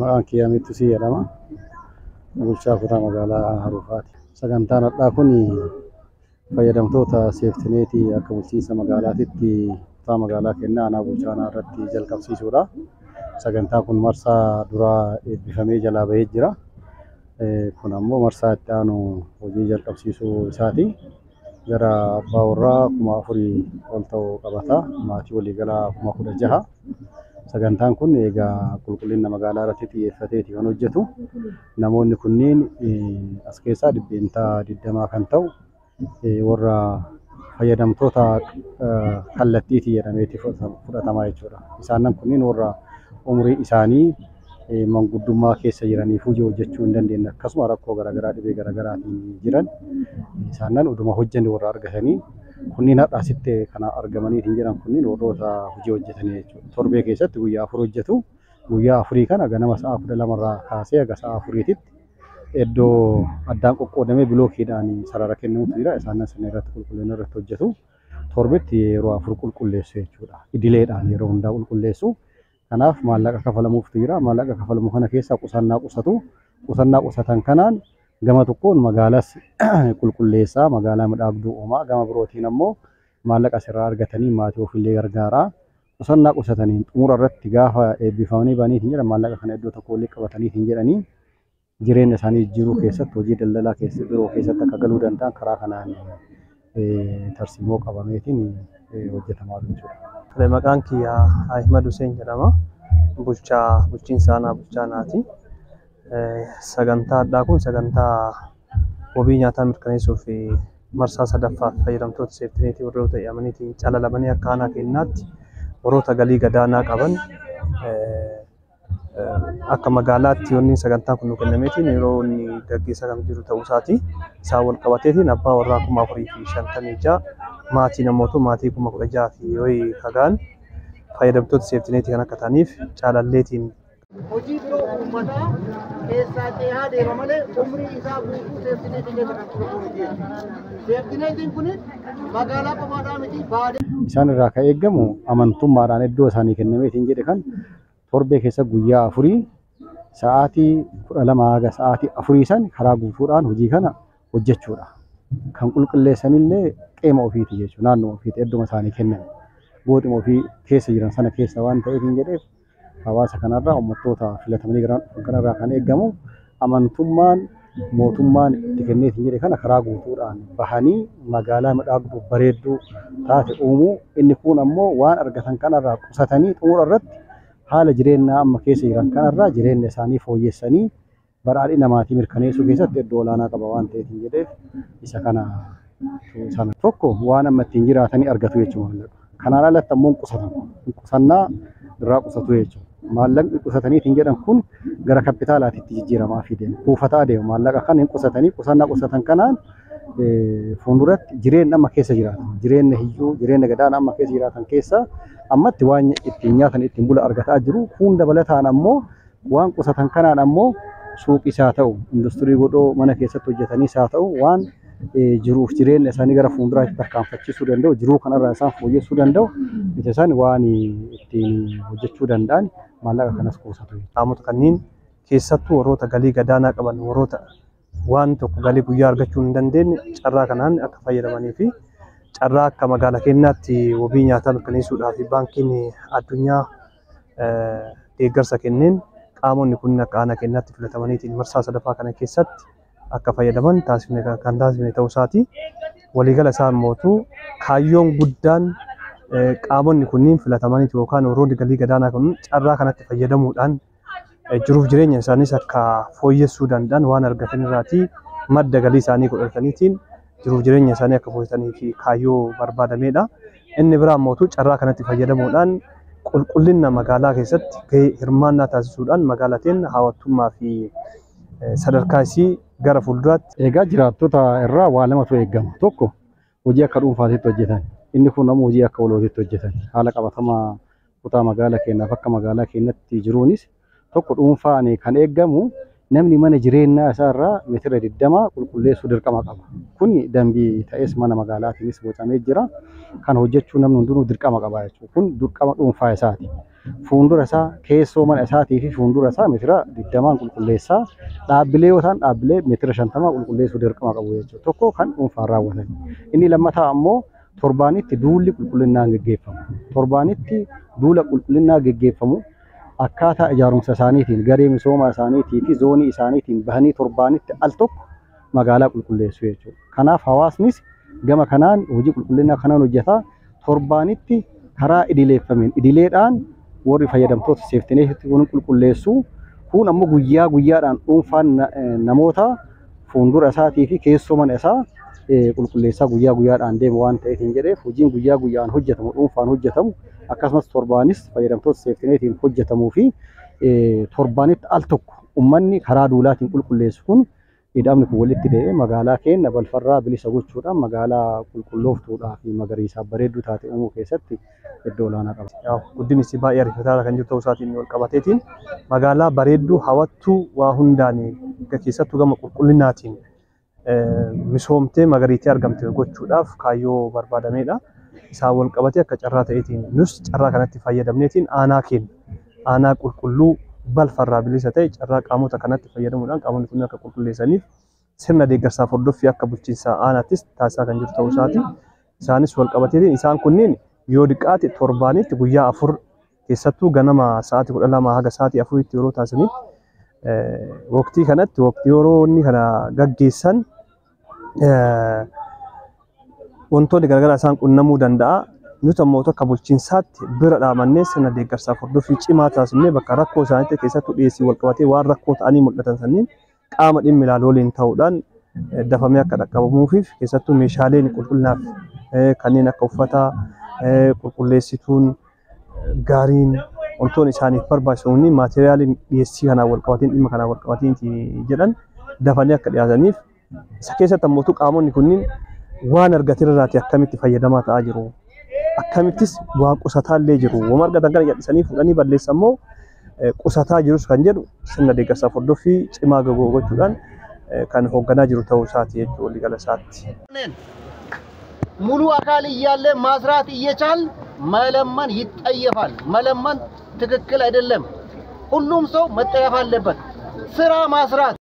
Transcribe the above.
Maqaan kiyyaa Mittusii jedhama. Bulchaa kutaa magaalaa Haruufaati. Sagantaan har'aa kun fayyadamtoota seeftineetii akka bulchiinsa magaalaatitti kutaa magaalaa keenyaa aanaa bulchaanaa irratti jalqabsiisuudha. Sagantaan kun marsaa duraa eebbifamee jalaa bahee jira. Kun ammoo marsaa itti aanu hojii jalqabsiisuu isaati. Gara abbaa warraa 4,000 ol ta'u qabata. Maatii waliigalaa 16,000. Sagantaan kun egaa qulqullina magaalaa irratti xiyyeeffateeti kan hojjetu. Namoonni kunniin as keessaa dhibbeentaa 20 kan ta'u warra fayyadamtoota kallattiitii jedhameeti fudhatamaa jechuudha. Isaan kunniin warra umurii isaanii manguddummaa keessa jiranii hojii hojjechuu hin dandeenye akkasuma rakkoo garaagaraa dhibee garaagaraatiin jiran isaan uduma hojjenne warra argatanii kunniin har'aasitti kana argamaniitiin jiran kunniin warroota hojii hojjetanii jechuudha. Torbee keessatti guyyaa 4 hojjetu. Guyyaa 4 kana ganama sa'a 12 irraa kaasee haga sa'a 4titti iddoo addaan qoqqoodamee bilookiidhaan sarara kennamutu jira. Isaan sana irratti qulqullina irratti hojjetu. Torbetti yeroo 4 qulqulleessu jechuudha. Idileedhaan yeroo hundaa qulqulleessu. Kanaaf maallaqa kafalamuutu jira. Maallaqa kafalamu kana keessaa qusannaa qusatu. Qusannaa qusatan kanaan gama tokkoon magaalaas qulqulleessaa, magaalaa midhaagduu uumaa, gama birootiin ammoo maallaqa sirraa argatanii maatii ofiillee gargaaraa. Qusannaa qusataniin xumura irratti gaafa eebbifamanii baniitiin jedhan maallaqa kana iddoo tokko walitti qabataniitiin jedhanii jireenya isaanii jijjiiruu keessatti hojii daldalaa biroo keessatti akka galuu danda'an karaa kanaan tarsiimoo qabameetiin hojjetamaa jechuudha. Maqaan kiyyaa Ahmad Hussein jedhama. Bulchiinsa aanaa bulchaanaati. Sagantaa addaa kun sagantaa wabii nyaataa mirkaneessuu fi marsaa sadaffaa fayyadamtoota seeftineetii warroota amaniitiin calalamanii akka aanaa keenyaatti warroota galii gadaanaa qaban akka magaalaatti yoonni sagantaa kun kennameetiin yeroo inni gaggeessaa kan jiru ta'uu isaati. Isaan wal qabateetiin abbaa warraa 4,056 maatii namootu maatii 16,000 fi wayii kagaan fayyadamtoota seeftineetii kan akka ta'aniif caalalleetiin hojii biroo uummataa keessaa ce'aa deema malee umrii isaa guutuu seeftineetiin jedhama. Seeftineetiin kun magaalaa qofaadhaa miti baadiyyaa. Isaan irraa kan eegamu amantummaadhaan iddoo isaanii kennameetiin jedhe kan torbee keessa guyyaa 4 sa'aatii 12 haga sa'aatii 4 san karaa guutuudhaan hojii kana hojjechuudha. Kan qulqulleessanillee qeema ofiiti jechuudha. Naannoo ofiiti iddoo isaanii kennan. Gooxima ofii keessa jiran sana keessa waan ta'eetiin jedheef hawaasa kanarraa uummattoota filatamanii kanarraa kan eegamu amantummaan mootummaan itti kenneetiin jedhe kana karaa guutuudhaan bahanii magaalaa midhaagduu bareedduu taate uumuu. Inni kun ammoo waan argatan kanarraa qusatanii xumura irratti haala jireenyaa amma keessa jiran kanarraa jireenya isaanii fooyyessanii badhaadhina maatii mirkaneessuu keessatti iddoo olaanaa qaba waan ta'eetiin jedheef isa kana sana tokko waan amma ittiin jiraatanii argatu jechuudha. Kanaan alatti ammoo qusannaa irraa qusatu jechuudha. Maallaqni qusataniitiin jedhan kun gara kapitaalaatitti jijjiiramaa fi deema. Kuufataa deema. Maallaqa kana hin qusatanii qusannaa qusatan kanaan fuulduratti jireenya amma keessa jiraatan, jireenya hiyyuu, jireenya gadaana amma keessa jiraatan keessa ammatti waan ittiin nyaatan ittiin bula argataa jiru. Kun dabalataan ammoo waan qusatan kanaan ammoo suuqis haa ta'u, industirii godhoo mana keessatti hojjetanis haa ta'u waan jiruuf jireenya isaanii gara fuulduraatti tarkaanfachiisuu danda'u, jiruu kanarraa isaan fooyyessuu danda'u, isa isaan waan ittiin hojjechuu danda'an maallaqa kanas kuusatu. Qaamota kanneen keessattuu warroota galii gadaanaa qaban warroota waan tokko galii guyyaa argachuu hin dandeenye carraa kanaan akka fayyadamanii fi carraa akka magaalaa keenyaatti wabii nyaataa mirkaneessuudhaa fi baankiin addunyaa deeggarsa kenneen qaamonni kun akka aanaa keenyaatti filatamaniitiin marsaa sadaffaa kana keessatti akka fayyadaman kan taasifne ta'uu isaati. Waliigala isaan mootuu kaayyoon guddaan qaamonni kunniin filatamaniiti yookaan warroonni galii gadaanaa kun carraa kanatti fayyadamuudhaan jiruuf jireenya isaaniis akka fooyyessuu danda'an waan argatan irraatii madda galii isaanii godhataniitiin jiruuf jireenya isaanii akka fooyyessanii fi kaayyoo barbaadamedha. Inni biraan mootuu carraa kanatti fayyadamuudhaan qulqullina magaalaa keessatti gahee hirmaannaa taasisuudhaan magaalateen hawwattummaa fi sadarkaa isii gara fuulduraatti. Egaa jiraattota irraa waa lamatu eegama. Tokko hojii akka dhuunfaatitti hojjetan. Inni kun ammoo hojii akka walootitti hojjetan. Haala qabatamaa kutaa magaalaa keenyaaf akka magaalaa keenyatti jiruunis tokko dhuunfaan kan eegamu namni mana jireenyaa isaarraa meetira 20 qulqulleessuu dirqama qaba. Kuni dambii ta'es mana magaalaatiinis bocamee jira. Kan hojjechuu namni hundinuu dirqama qaba jechuudha. Kun dirqama dhuunfaa isaati. Fuuldura isaa keessoo mana isaatii fi fuuldura isaa meetira 20 qulqulleessaa. Dhaabbilee yoo ta'an dhaabbilee meetira 50 qulqulleessuu dirqama qabu jechuudha. Tokko kan dhuunfaan raawwatan. Inni lammataa ammoo torbaanitti duulli qulqullinnaan geggeeffamu. Torbaanitti duula qulqullinnaa geggeeffamu akkaataa ijaarumsa isaaniitiin garee misooma isaaniitii fi zoonii isaaniitiin bahanii torbaanitti al tokko magaalaa qulqulleessu jechuudha. Kanaaf hawaasnis gama kanaan hojii qulqullinnaa kanaan hojjetaa torbaanitti karaa idileeffameen idileedhaan warri fayyadamtoota seeftineetitti kun qulqulleessu kun ammoo guyyaa guyyaadhaan dhuunfaan namoota fuuldura isaatii fi keessoo mana isaa qulqulleessaa guyyaa guyyaadhaan deemu waan ta'eef hin jedheef hojiin guyyaa guyyaan hojjetamu dhuunfaan hojjetamu akkasumas torbaanis fayyadamtoota seeftineetiin hojjetamuu fi torbaanitti al tokko uummanni karaa duulaatiin qulqulleessu kun ida'amni kun walitti dee'ee magaalaa keenya balfarraa bilisa gochuudhaan magaalaa qulqullooftuudhaa fi magariisaa bareedduu taate uumuu keessatti iddoo olaanaa qaba. Guddinni isii baay'ee ariifataa kan jiru ta'uu isaatiin wal qabateetiin magaalaa bareedduu hawwattuu waa hundaan keessattuu gama qulqullinaatiin misoomtee magariitii argamte gochuudhaaf kaayyoo barbaadamedha. Isaan wal qabatee akka carraa ta'eetiin nus carraa kanatti fayyadamneetiin aanaa keenya aanaa qulqulluu balfarraa bilisa ta'e carraa qaamota kanatti fayyadamuudhaan qaamonni kun akka qulqulleessaniif sirna deeggarsaaf hordoffii akka bulchiinsa aanaattis taasisaa kan jiru ta'uu isaati. Isaanis wal qabateetiin isaan kunniin yoo diqqaate torbaanitti guyyaa 4 keessattuu ganama sa'aatii 12 haga sa'aatii 4tti yeroo taasisanitti waqtii kanatti waqtii yeroo inni kana gaggeessan wantoonni garagaraa isaan qunnamuu danda'a. Nuti ammoo akka bulchiinsaatti bira dhaabannee sirna deeggarsaaf hordoffii cimaa taasifnee bakka rakkoo isaaniitti keessattuu dhiyeessii wal qabatee waan rakkoo ta'anii mul'atan sanniin qaama dhimmi ilaalu waliin ta'uudhaan dafamee akka dhaqqabamuufiif keessattuu meeshaaleen qulqullinaaf kanneen akka uffataa qulqulleessituun gaariin wantoonni isaaniif barbaachisan maatiriyaaliin dhiyeessii kanaan wal qabateen dhimma kanaan wal qabateen jedhan dafanii akka dhiyaataniif isa keessatti ammoo qaamonni kunniin waan argatirraati akkamitti fayyadamaa ta'aa jiru. Akkamittis waa qusataallee jiru. Wama argatan kana jal'isanii fuudhanii balleessan immoo qusataa jirus kan jedhu sirna deeggarsaaf hordoffii cimaa gochuudhaan kan hoogganaa jiru ta'uu isaati jechuudha waliigala isaatti. ሙሉ አካል እያለ ማስራት እየቻል መለመን ይጠየፋል። መለመን ትክክል አይደለም። ሁሉም ሰው መጠየፍ አለበት። ስራ ማስራት